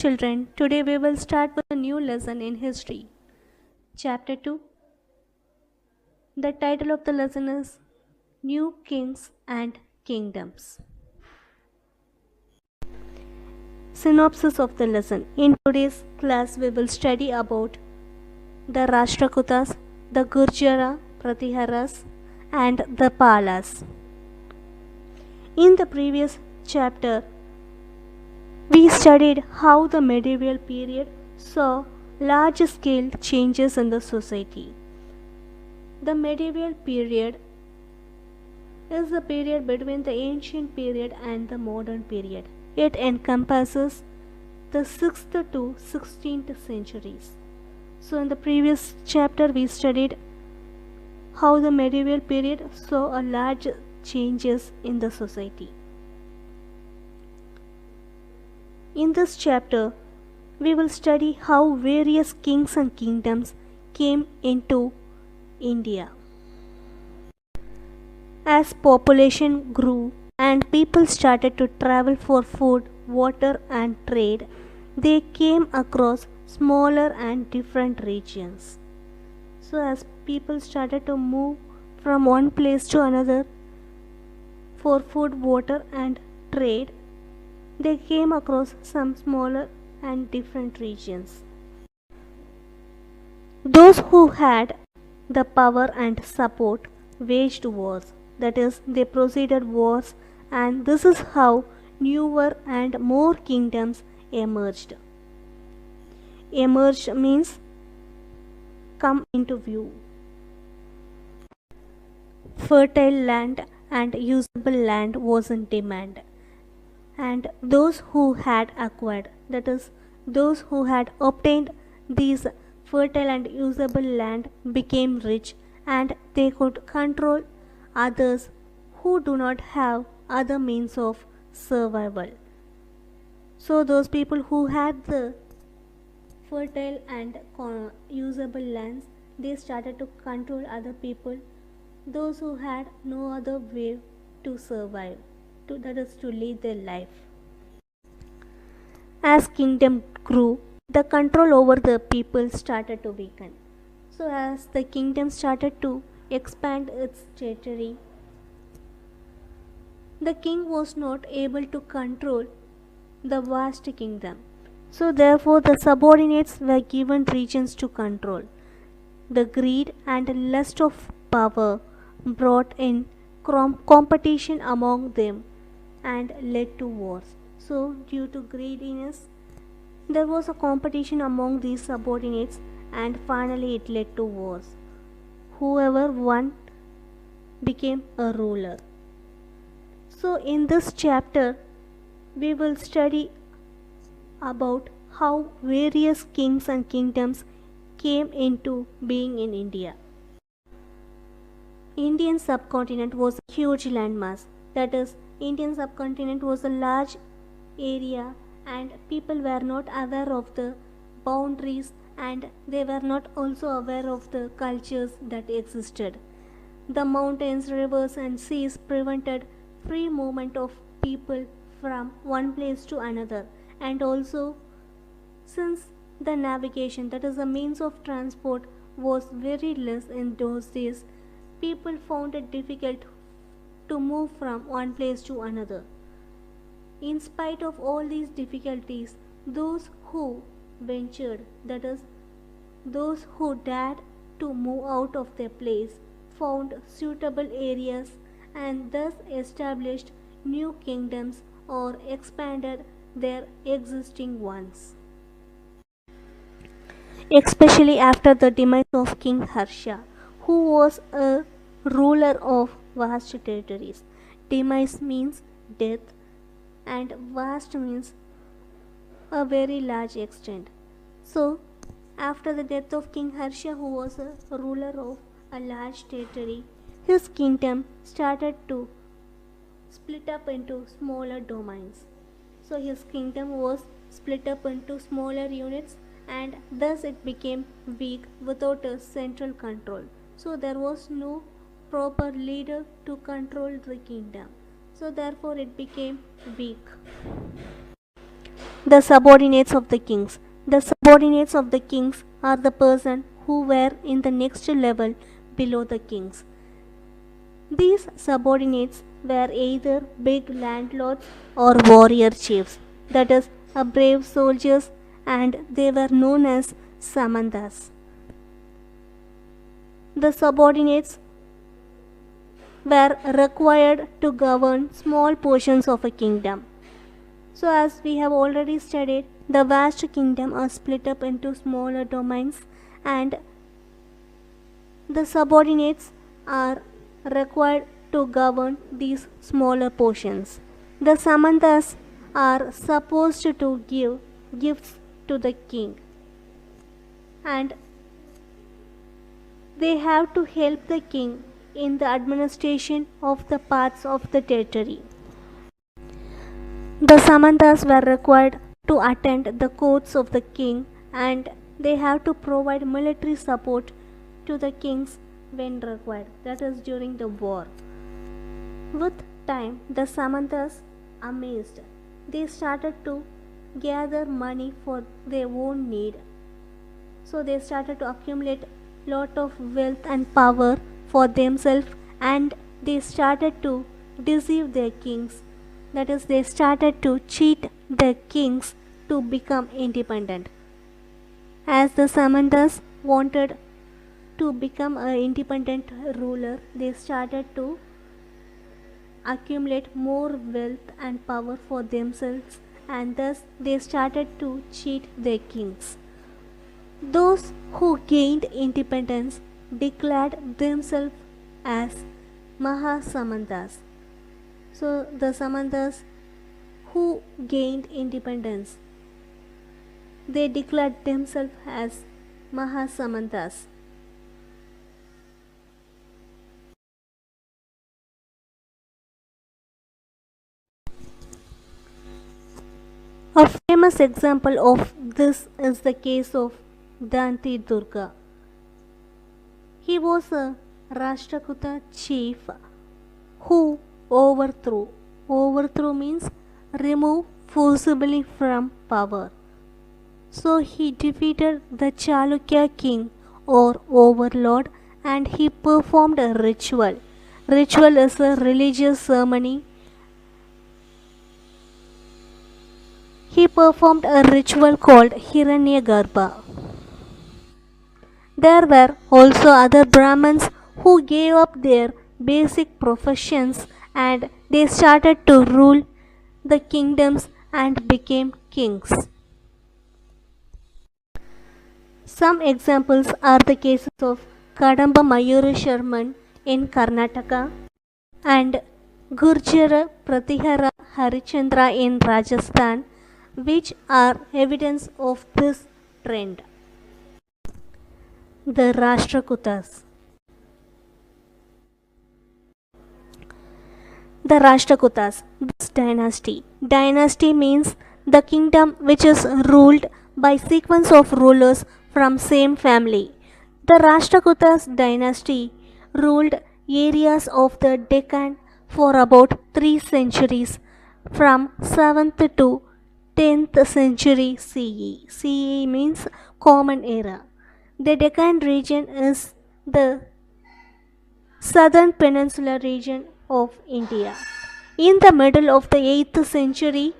Children, today we will start with a new lesson in history. Chapter 2. The title of the lesson is New Kings and Kingdoms. Synopsis of the lesson. In today's class, we will study about the Rashtrakutas, the Gurjara, Pratiharas, and the Palas. In the previous chapter, we studied how the medieval period saw large scale changes in the society. The medieval period is the period between the ancient period and the modern period. It encompasses the 6th to 16th centuries. So, in the previous chapter, we studied how the medieval period saw a large changes in the society. In this chapter, we will study how various kings and kingdoms came into India. As population grew and people started to travel for food, water, and trade, they came across smaller and different regions. So, as people started to move from one place to another for food, water, and trade, they came across some smaller and different regions. Those who had the power and support waged wars, that is, they proceeded wars, and this is how newer and more kingdoms emerged. Emerged means come into view. Fertile land and usable land was in demand, and those who had acquired, that is, those who had obtained these fertile and usable land became rich, and they could control others who do not have other means of survival. So, those people who had the fertile and usable lands, they started to control other people, those who had no other way to survive, that is, to lead their life. As kingdom grew, the control over the people started to weaken. So, as the kingdom started to expand its territory, the king was not able to control the vast kingdom. So, therefore, the subordinates were given regions to control. The greed and lust of power brought in competition among them and led to wars. So, due to greediness, there was a competition among these subordinates, and finally it led to wars. Whoever won became a ruler. So, in this chapter, we will study about how various kings and kingdoms came into being in India. Indian subcontinent was a huge landmass. That is, Indian subcontinent was a large area, and people were not aware of the boundaries, and they were not also aware of the cultures that existed. The mountains, rivers, and seas prevented free movement of people from one place to another, and also since the navigation, that is the means of transport, was very less in those days, people found it difficult to move from one place to another. In spite of all these difficulties, those who ventured, that is, those who dared to move out of their place, found suitable areas and thus established new kingdoms or expanded their existing ones. Especially after the demise of King Harsha, who was a ruler of vast territories. Demise means death, and vast means a very large extent. So, after the death of King Harsha, who was a ruler of a large territory, his kingdom started to split up into smaller domains. So, his kingdom was split up into smaller units, and thus it became weak without a central control. So, there was no proper leader to control the kingdom. So, therefore, it became weak. The subordinates of the kings. The subordinates of the kings are the person who were in the next level below the kings. These subordinates were either big landlords or warrior chiefs, that is, brave soldiers, and they were known as samantas. The subordinates were required to govern small portions of a kingdom. So, as we have already studied, the vast kingdom are split up into smaller domains, and the subordinates are required to govern these smaller portions. The samantas are supposed to give gifts to the king, and they have to help the king in the administration of the parts of the territory. The samantas were required to attend the courts of the king, and they have to provide military support to the kings when required, that is during the war. With time, the samantas, amazed, they started to gather money for their own need. So they started to accumulate lot of wealth and power for themselves, and they started to deceive their kings. That is, they started to cheat the kings to become independent. As the samantas wanted to become an independent ruler, they started to accumulate more wealth and power for themselves, and thus they started to cheat their kings. Those who gained independence declared themselves as Mahasamantas. So, the Samantas who gained independence, they declared themselves as Mahasamantas. A famous example of this is the case of Danti Durga. He was a Rashtrakuta chief who overthrew means remove forcibly from power. So he defeated the Chalukya king or overlord, and he performed a ritual. Ritual is a religious ceremony. He performed a ritual called Hiranyagarbha. There were also other Brahmins who gave up their basic professions, and they started to rule the kingdoms and became kings. Some examples are the cases of Kadamba Mayura Sharman in Karnataka and Gurjara Pratihara Harichandra in Rajasthan, which are evidence of this trend. The Rashtrakutas. The Rashtrakutas, this dynasty. Dynasty means the kingdom which is ruled by sequence of rulers from same family. The Rashtrakutas dynasty ruled areas of the Deccan for about 3 centuries, from 7th to 10th century CE. CE means Common Era. The Deccan region is the southern peninsula region of India. In the middle of the 8th century,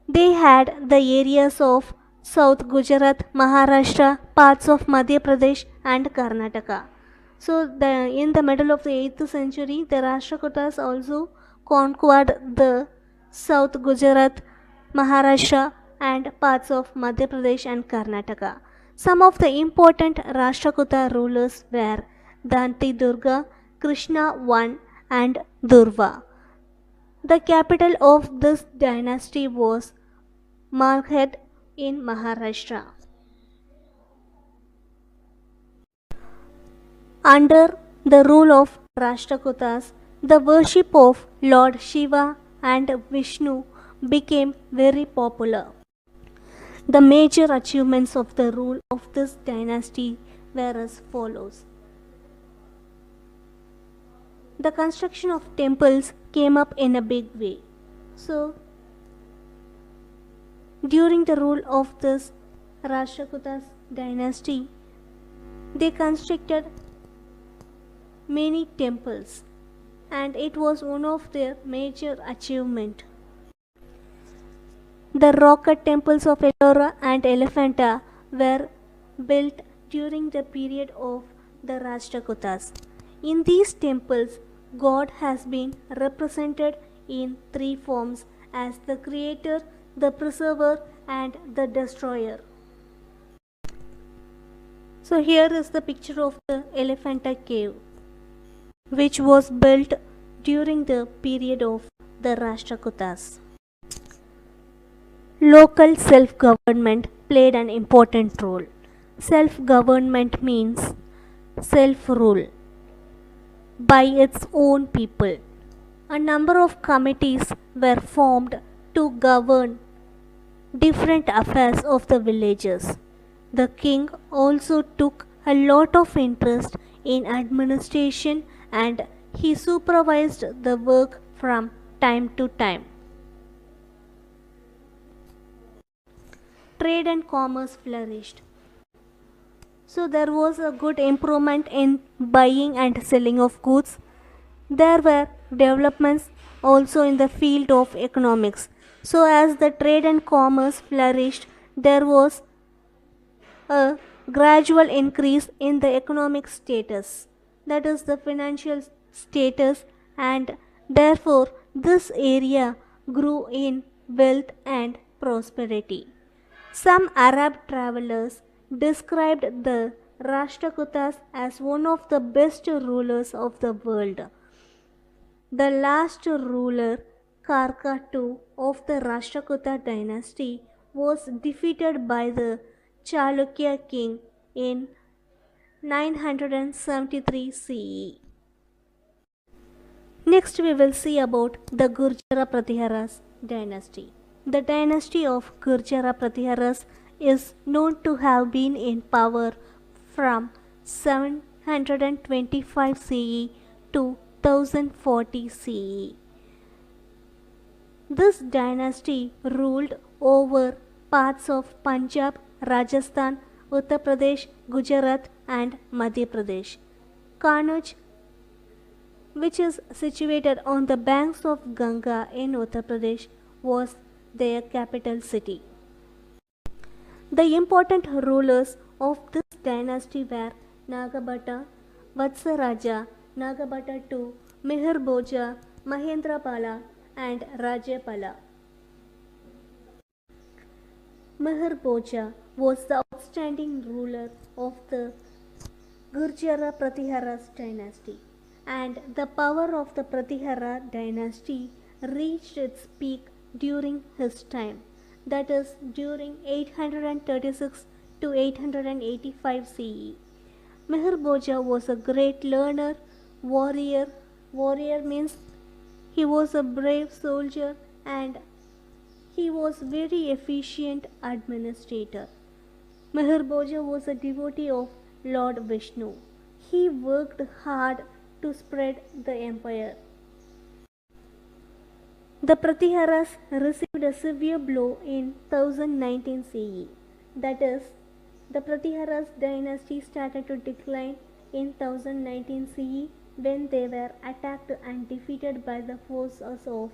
they had the areas of South Gujarat, Maharashtra, parts of Madhya Pradesh, and Karnataka. So, in the middle of the 8th century, the Rashtrakutas also conquered the South Gujarat, Maharashtra, and parts of Madhya Pradesh and Karnataka. Some of the important Rashtrakuta rulers were Danti Durga, Krishna I, and Durva. The capital of this dynasty was Malghat in Maharashtra. Under the rule of Rashtrakutas, the worship of Lord Shiva and Vishnu became very popular. The major achievements of the rule of this dynasty were as follows. The construction of temples came up in a big way. So, During the rule of this Rashtrakutas dynasty, they constructed many temples, and it was one of their major achievements. The rock-cut temples of Ellora and Elephanta were built during the period of the Rashtrakutas. In these temples, God has been represented in three forms as the creator, the preserver, and the destroyer. So here is the picture of the Elephanta cave, which was built during the period of the Rashtrakutas. Local self-government played an important role. Self-government means self-rule by its own people. A number of committees were formed to govern different affairs of the villages. The king also took a lot of interest in administration and he supervised the work from time to time. Trade and commerce flourished. So there was a good improvement in buying and selling of goods. There were developments also in the field of economics. So as the trade and commerce flourished, there was a gradual increase in the economic status, that is the financial status, and therefore this area grew in wealth and prosperity. Some Arab travelers described the Rashtrakutas as one of the best rulers of the world. The last ruler, Karka II of the Rashtrakuta dynasty, was defeated by the Chalukya king in 973 CE. Next we will see about the Gurjara Pratiharas dynasty. The dynasty of Gurjara Pratiharas is known to have been in power from 725 CE to 1040 CE. This dynasty ruled over parts of Punjab, Rajasthan, Uttar Pradesh, Gujarat and Madhya Pradesh. Kannauj, which is situated on the banks of Ganga in Uttar Pradesh, was their capital city. The important rulers of this dynasty were Nagabhata, Vatsaraja, Nagabhata II, Mihir Bhoja, Mahendrapala and Rajapala. Mihir Bhoja was the outstanding ruler of the Gurjara Pratiharas dynasty, and the power of the Pratihara dynasty reached its peak during his time, that is during 836 to 885 CE. Mihir Bhoja was a great learner, warrior. Warrior means he was a brave soldier and he was very efficient administrator. Mihir Bhoja was a devotee of Lord Vishnu. He worked hard to spread the empire. The Pratiharas received a severe blow in 1019 CE. That is, the Pratiharas dynasty started to decline in 1019 CE when they were attacked and defeated by the forces of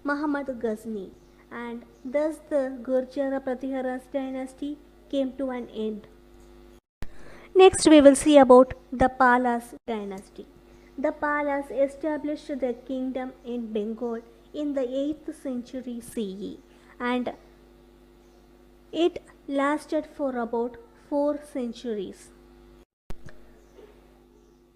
Muhammad Ghazni, and thus the Gurjara Pratiharas dynasty came to an end. Next we will see about the Palas dynasty. The Palas established their kingdom in Bengal in the 8th century CE and it lasted for about 4 centuries.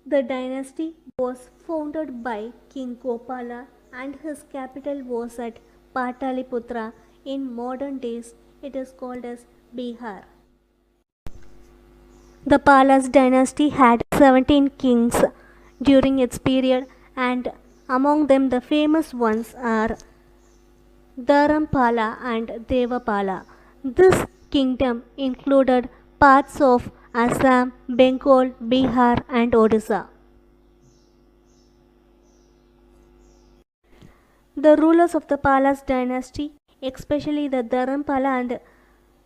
The dynasty was founded by King Gopala and his capital was at Pataliputra. In modern days it is called as Bihar. The Palas dynasty had 17 kings during its period, and among them the famous ones are Dharampala and Devapala. This kingdom included parts of Assam, Bengal, Bihar and Odisha. The rulers of the Palas dynasty Especially the Dharampala and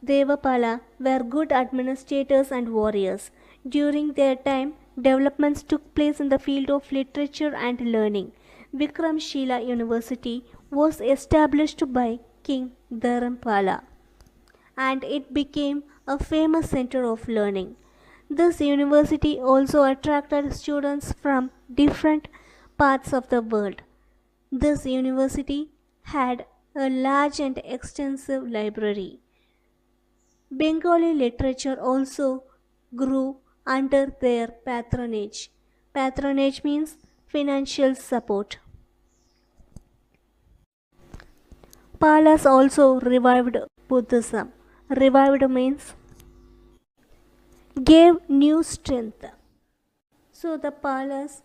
Devapala were good administrators and warriors. During their time, developments took place in the field of literature and learning. Vikramshila University was established by King Dharampala and it became a famous center of learning. This university also attracted students from different parts of the world. This university had a large and extensive library. Bengali literature also grew under their patronage. Patronage means financial support. Palas also revived Buddhism. Revived means gave new strength. So the Palas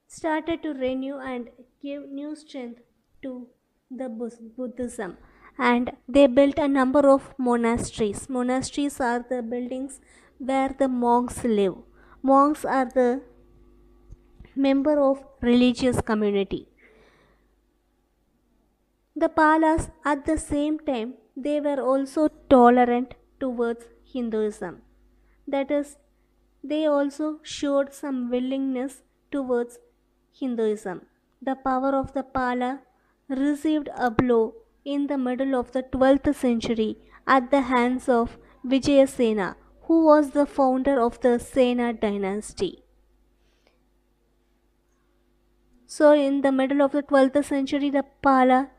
started to renew and give new strength to the Buddhism and they built a number of monasteries. Monasteries are the buildings where the monks live. Monks are the member of religious community. The Palas at the same time they were also tolerant towards Hinduism. That is, they also showed some willingness towards Hinduism. The power of the Pala received a blow in the middle of the 12th century at the hands of Vijayasena, who was the founder of the Sena dynasty. So, in the middle of the 12th century, the Pala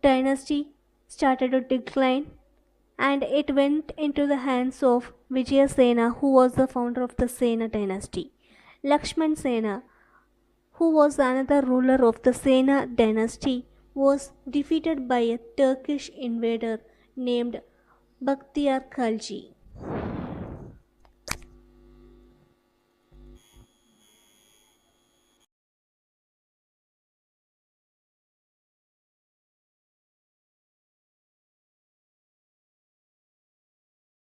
dynasty started to decline and it went into the hands of Vijayasena, who was the founder of the Sena dynasty. Lakshman Sena, who was another ruler of the Sena dynasty, was defeated by a Turkish invader named Bakhtiar Khalji.